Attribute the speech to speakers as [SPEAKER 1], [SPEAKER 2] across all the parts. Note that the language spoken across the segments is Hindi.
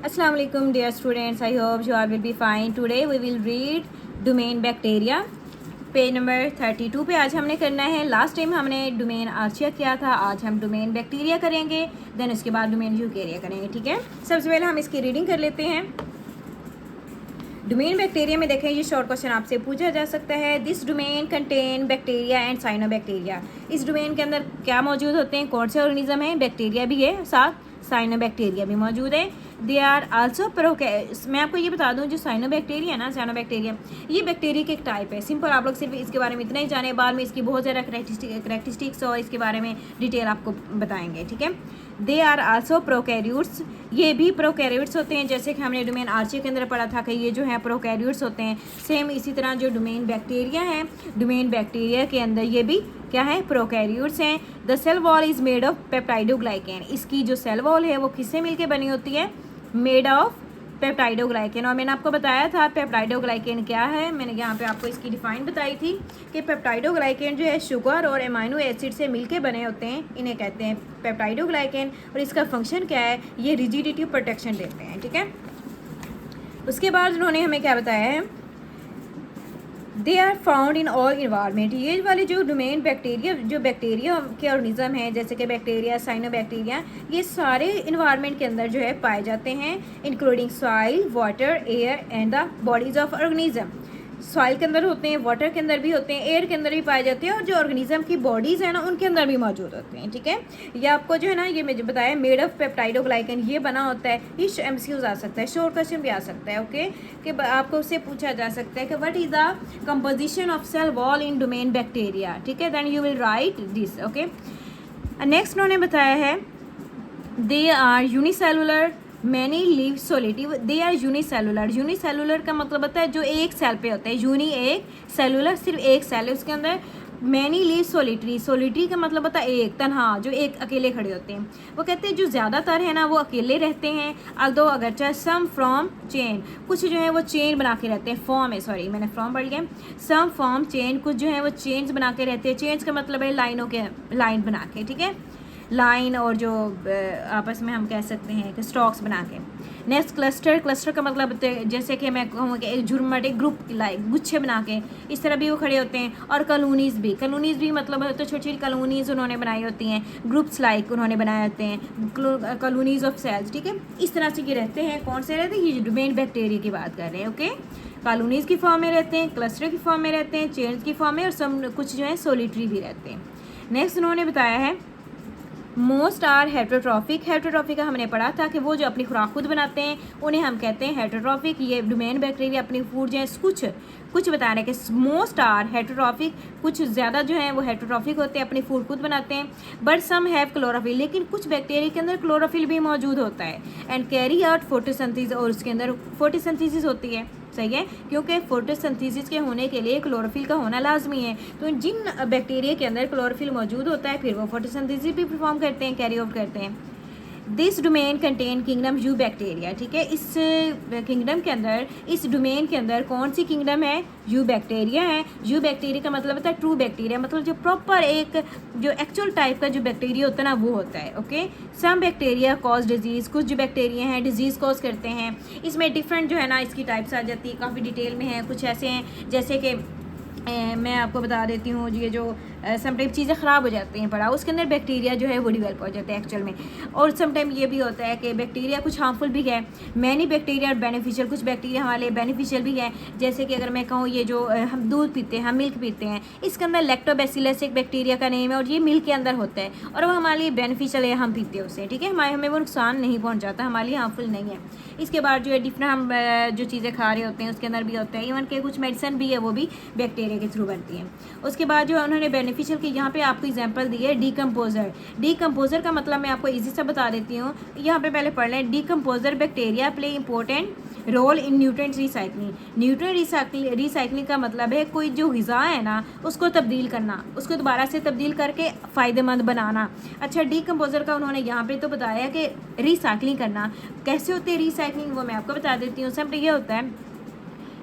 [SPEAKER 1] Assalamu alaikum dear students, I hope you all will be fine. Today we will read domain bacteria. Page number 32 पे आज हमने करना है. लास्ट टाइम हमने डोमेन आर्चिया किया था, आज हम डोमेन बैक्टीरिया करेंगे, देन उसके बाद डोमेन यूकेरिया करेंगे. ठीक है, सबसे पहले हम इसकी रीडिंग कर लेते हैं. डोमेन बैक्टीरिया में देखें, ये शॉर्ट क्वेश्चन आपसे पूछा जा सकता है. This domain contain bacteria and cyanobacteria. इस डोमेन के अंदर क्या मौजूद होते हैं, कौन से ऑर्गेनिज्म हैं, बैक्टीरिया भी है, साथ साइनोबैक्टीरिया भी मौजूद है. दे आर आल्सो मैं आपको ये बता दूं, जो साइनोबैक्टीरिया है ना, साइनोबैक्टीरिया ये बैक्टीरिया के एक टाइप है. सिंपल, आप लोग सिर्फ इसके बारे में इतना ही जाने, बाद में इसकी बहुत ज़्यादा करेक्टरिस्टिक्स और इसके बारे में डिटेल आपको बताएंगे. ठीक है, दे आर आल्सो प्रोकैरियोट्स. ये भी प्रोकैरियोट्स होते हैं, जैसे कि हमने डोमेन आर्चिया के अंदर पढ़ा था कि ये जो है प्रोकैरियोट्स होते हैं. सेम इसी तरह जो डोमेन बैक्टीरिया है, डोमेन बैक्टीरिया के अंदर ये भी क्या है, प्रोकैरियोट्स हैं. The cell wall is made of peptidoglycan. इसकी जो सेल वॉल है वो किससे मिलके बनी होती है, मेड ऑफ पेप्टाइडोग्लाइकेन. और मैंने आपको बताया था पेप्टाइडोग्लाइकेन क्या है. मैंने यहाँ पे आपको इसकी डिफाइन बताई थी कि पेप्टाइडोग्लाइकेन जो है शुगर और एमाइनो एसिड से मिलके बने होते हैं, इन्हें कहते हैं पेप्टाइडोग्लाइकेन. और इसका फंक्शन क्या है, ये रिजिडिटी प्रोटेक्शन देते हैं. ठीक है, उसके बाद उन्होंने हमें क्या बताया है, they are found in all environment. ये वाले जो डोमेन बैक्टीरिया, जो बैक्टीरिया के ऑर्गेनिज्म हैं, जैसे कि बैक्टीरिया, साइनोबैक्टीरिया, ये सारे इन्वायरमेंट के अंदर जो है पाए जाते हैं, including soil, water, air and the bodies of organism. Soil के अंदर होते हैं, वाटर के अंदर भी होते हैं, एयर के अंदर भी पाए जाते हैं, और जो ऑर्गेनिज्म की बॉडीज़ हैं ना, उनके अंदर भी मौजूद होते हैं. ठीक है, ये आपको जो है ना, ये मैं जो बताया मेड ऑफ पेप्टाइडोग्लाइकेन, ये बना होता है. ये एमसीक्यूज आ सकता है, शॉर्ट क्वेश्चन भी आ सकता है. ओके, कि आपको उससे पूछा जा सकता है कि what is the composition of cell wall in domain bacteria. ठीक है, then you will write this. Okay, next उन्होंने बताया है, they are unicellular, many live solitary. They are unicellular. Unicellular का मतलब होता है जो एक सेल पे होता है. यूनी एक, सेलुलर सिर्फ एक सेल है उसके अंदर. Many leave solitary. सोलिटरी का मतलब होता है एक, तन्हा, जो एक अकेले खड़े होते हैं. वो कहते हैं जो ज़्यादातर है ना वो अकेले रहते हैं. अल्दो अगरचा सम फ्रॉम चेन, कुछ जो है वो चेन बना के रहते हैं. फॉर्म है, सॉरी मैंने फॉर्म पढ़ लिया. सम फॉर्म चेन, कुछ जो है वो चेन्स बना के रहते हैं. चेन्स का मतलब है लाइनों के, लाइन बना के. ठीक है, लाइन, और जो आपस में हम कह सकते हैं कि स्टॉक्स बना के. Next cluster. क्लस्टर का मतलब जैसे कि मैं कहूँ कि एक झुरमट, एक ग्रुप, लाइक गुच्छे बना के इस तरह भी वो खड़े होते हैं. और कॉलोनीज़ भी. कॉलोनीज़ भी मतलब तो छोटी छोटी कॉलोनीज़ उन्होंने बनाई होती हैं, ग्रुप्स लाइक उन्होंने बनाए होते हैं, कॉलोनीज़ ऑफ सेल्स. ठीक है, इस तरह से ये रहते हैं. कौन से रहते हैं, ये डोमेन बैक्टीरिया की बात कर रहे हैं. ओके, कॉलोनीज़ की फॉर्म में रहते हैं, क्लस्टर की फॉर्म में रहते हैं, चेन्स की फॉर्म में, और सब कुछ जो है सोलिटरी भी रहते हैं. नेक्स्ट उन्होंने बताया है, मोस्ट आर हेटरोट्रॉफिक. हेटरोट्रॉफिक का हमने पढ़ा था कि वो जो अपनी खुराक खुद बनाते हैं उन्हें हम कहते हैं हेटरोट्रॉफिक. ये डोमेन बैक्टीरिया अपनी फूड जो है कुछ बता रहे हैं कि मोस्ट आर हेटरोट्रॉफिक, कुछ ज़्यादा जो है वो हेटरोट्रॉफिक होते हैं, अपनी फूड खुद बनाते हैं. But some have chlorophyll. लेकिन कुछ बैक्टीरिया के अंदर क्लोरोफिल भी मौजूद होता है. एंड कैरी आउट फोटोसिंथेसिस, और उसके अंदर फोटोसिंथेसिस होती है. सही है, क्योंकि फोटोसिंथेसिस के होने के लिए क्लोरोफिल का होना लाजमी है. तो जिन बैक्टीरिया के अंदर क्लोरोफिल मौजूद होता है, फिर वो फोटोसिंथेसिस भी परफॉर्म करते हैं, कैरी आउट करते हैं. This domain contain kingdom you bacteria. ठीक है, इस किंगडम के अंदर, इस डोमेन के अंदर कौन सी किंगडम है, यू बैक्टीरिया है. यू बैक्टीरिया का मतलब होता है ट्रू बैक्टीरिया, मतलब जो प्रॉपर एक जो एक्चुअल टाइप का जो बैक्टीरिया होता है ना, वो होता है. Okay, some bacteria cause disease. कुछ जो बैक्टीरिया हैं डिजीज़ कॉज करते हैं. इसमें डिफरेंट जो है ना इसकी टाइप्स आ जाती है, काफ़ी डिटेल में है. कुछ ऐसे हैं जैसे कि मैं आपको बता देती हूँ, ये जो समटाइम चीज़ें ख़राब हो जाती हैं पड़ा, उसके अंदर बैक्टीरिया जो है वो डिवेल्प हो जाते हैं एक्चुअल में. और समटाइम ये भी होता है कि बैक्टीरिया कुछ हार्मफुल भी है. Many bacteria beneficial. कुछ बैक्टीरिया हमारे बेनिफिशियल भी है. जैसे कि अगर मैं कहूँ, ये जो हम दूध पीते हैं, हम मिल्क पीते हैं, इसके अंदर लैक्टोबैसिलस एक बैक्टीरिया का नेम है, और ये मिल्क के अंदर होता है, और वो हमारे लिए बेनिफिशियल है, हम पीते हैं उससे. ठीक है, हमें वो नुकसान नहीं पहुँचाता, हमारे लिए हार्मफुल नहीं है. इसके बाद जो है डिफरेंट हम जो चीज़ें खा रहे होते हैं उसके अंदर भी होता है. इवन के कुछ मेडिसिन भी है, वो भी बैक्टीरिया के थ्रू बनती हैं. उसके बाद जो उन्होंने बेनिफिशियल की यहाँ पे आपको एग्जांपल दी है, डीकम्पोजर. डीकम्पोजर का मतलब मैं आपको इजी सा बता देती हूँ. यहाँ पे पहले पढ़ लें. Decomposer bacteria play important role in nutrient recycling. Nutrient recycling का मतलब है कोई जो ग़िज़ा है ना उसको तब्दील करना, उसको दोबारा से तब्दील करके फ़ायदेमंद बनाना. अच्छा, डीकम्पोजर का उन्होंने यहाँ पे तो बताया कि रिसाइकलिंग करना. कैसे होती है रिसाइकलिंग, वो मैं आपको बता देती हूँ. सब ये होता है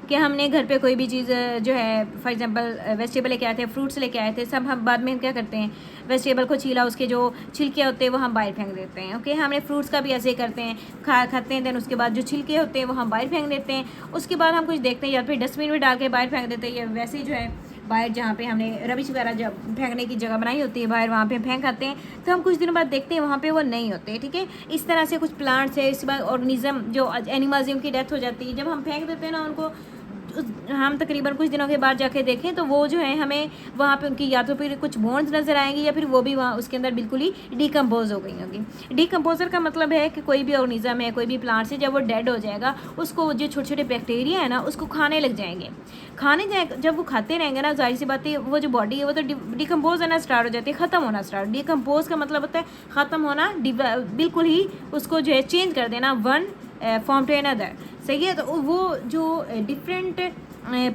[SPEAKER 1] कि हमने घर पे कोई भी चीज़ जो है फॉर एग्जांपल वेजिटेबल लेके आए थे, फ्रूट्स लेके आए थे, सब हम बाद में क्या करते हैं, वेजिटेबल को छीला, उसके जो छिलके होते हैं वो हम बाहर फेंक देते हैं। ओके, हमने फ्रूट्स का भी ऐसे ही करते हैं, खाते हैं, देन उसके बाद जो छिलके होते हैं वो हम बाहर फेंक देते हैं। उसके बाद हम कुछ देखते हैं या फिर डस्टबिन में डाल के बाहर फेंक देते हैं, या वैसे ही जो है बाहर जहाँ पे हमने रबिश वगैरह जब फेंकने की जगह बनाई होती है बाहर, वहाँ पे फेंक आते हैं। तो हम कुछ दिनों बाद देखते हैं वहाँ पे वो नहीं होते। ठीक है, इस तरह से कुछ प्लांट्स है, इसके बाद ऑर्गेनिज्म जो एनिमल्स उनकी डेथ हो जाती है, जब हम फेंक देते हैं ना उनको, हम तकरीबन कुछ दिनों के बाद जाके देखें तो वो जो है हमें वहाँ पे उनकी या तो फिर कुछ बोन्स नज़र आएंगी या फिर वो भी वहाँ उसके अंदर बिल्कुल ही डिकम्पोज हो गई होगी। डिकम्पोजर का मतलब है कि कोई भी ऑर्गेनिज्म है, कोई भी प्लांट से जब वो डेड हो जाएगा, उसको जो छोटे छोटे बैक्टीरिया है ना उसको खाने लग जाएंगे। जब वो खाते रहेंगे ना, जाहिर सी बात है वो जो बॉडी है वो तो डिकम्पोज होना स्टार्ट हो जाती है, ख़त्म होना स्टार्ट। डिकम्पोज का मतलब होता है ख़त्म होना, बिल्कुल ही उसको जो है चेंज कर देना वन फॉर्म टू अनदर। सही है, तो वो जो डिफरेंट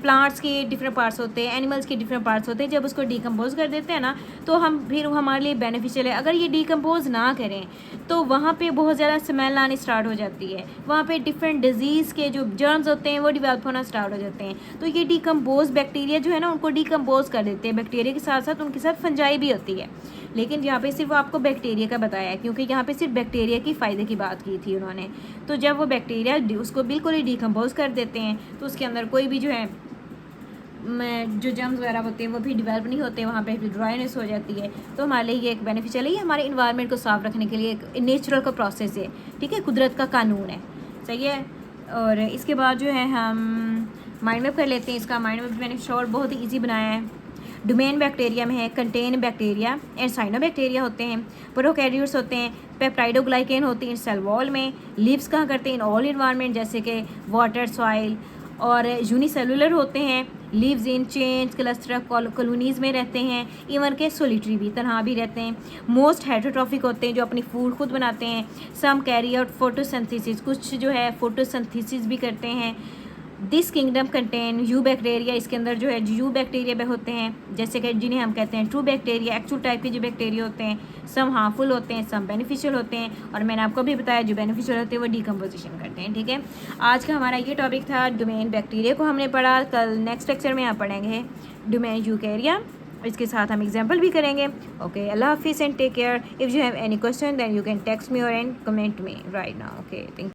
[SPEAKER 1] प्लांट्स के डिफरेंट पार्ट्स होते हैं, एनिमल्स के डिफरेंट पार्ट्स होते हैं, जब उसको डिकम्पोज कर देते हैं ना तो हम फिर हमारे लिए बेनिफिशियल है। अगर ये डिकम्पोज ना करें तो वहाँ पे बहुत ज़्यादा स्मेल आनी स्टार्ट हो जाती है, वहाँ पे डिफरेंट डिजीज़ के जो जर्म्स होते हैं वो डिवेल्प होना स्टार्ट हो जाते हैं। तो ये डिकम्पोज बैक्टीरिया जो है ना उनको डिकम्पोज कर देते हैं। बैक्टीरिया के साथ साथ उनके साथ फंजाई भी होती है, लेकिन यहाँ पे सिर्फ आपको बैक्टीरिया का बताया है क्योंकि यहाँ पे सिर्फ बैक्टीरिया की फ़ायदे की बात की थी उन्होंने। तो जब वो बैक्टीरिया उसको बिल्कुल ही डिकम्पोज कर देते हैं तो उसके अंदर कोई भी जो है जो जर्म्स वगैरह होते हैं वो भी डिवेल्प नहीं होते, वहाँ पे भी ड्राइनेस हो जाती है। तो हमारे लिए ये एक बेनिफिशियल है, ये हमारे इन्वायरमेंट को साफ रखने के लिए एक नेचुरल का प्रोसेस है। ठीक है, कुदरत का कानून है। सही है, और इसके बाद जो है हम माइंड मैप कर लेते हैं। इसका माइंड मैप मैंने शॉर्ट बहुत ही ईजी बनाया है। डोमेन बैक्टीरिया में है, कंटेन बैक्टीरिया एंड साइनोबैक्टीरिया होते हैं, प्रोकैरियोट्स होते हैं, पेप्टाइडोग्लाइकेन होती हैं सेल वॉल में, लीव्स कहाँ करते हैं इन ऑल इन्वायरमेंट जैसे कि वाटर, सॉइल, और यूनिसेलुलर होते हैं, leaves in chains, cluster, colonies में रहते हैं, इवन के सोलिटरी भी तरह भी रहते हैं। मोस्ट हेटरोट्रॉफिक होते हैं जो अपनी फूड खुद बनाते हैं। सम कैरी आउट फोटोसिंथेसिस, कुछ जो है फोटोसिंथेसिस भी करते हैं। This kingdom contain you bacteria, इसके अंदर जो है यू बैक्टीरिया होते हैं जैसे कि जिन्हें हम कहते हैं ट्रू बैक्टीरिया, एक्चुअल टाइप के जो बैक्टीरिया होते हैं। सम हार्मफुल होते हैं, सम बेनिफिशियल होते हैं, और मैंने आपको भी बताया जो बेनिफिशियल होते हैं वो डिकम्पोजिशन करते हैं। ठीक है, आज का हमारा ये टॉपिक था डोमेन बैक्टीरिया को हमने पढ़ा। कल नेक्स्ट लेक्चर में आप पढ़ेंगे डोमेन यूकैरिया, इसके साथ हम एग्जाम्पल भी करेंगे। ओके, अल्लाह हाफिज़ and take care. If you have any question then you can text me और and comment me right now. Okay, thank you.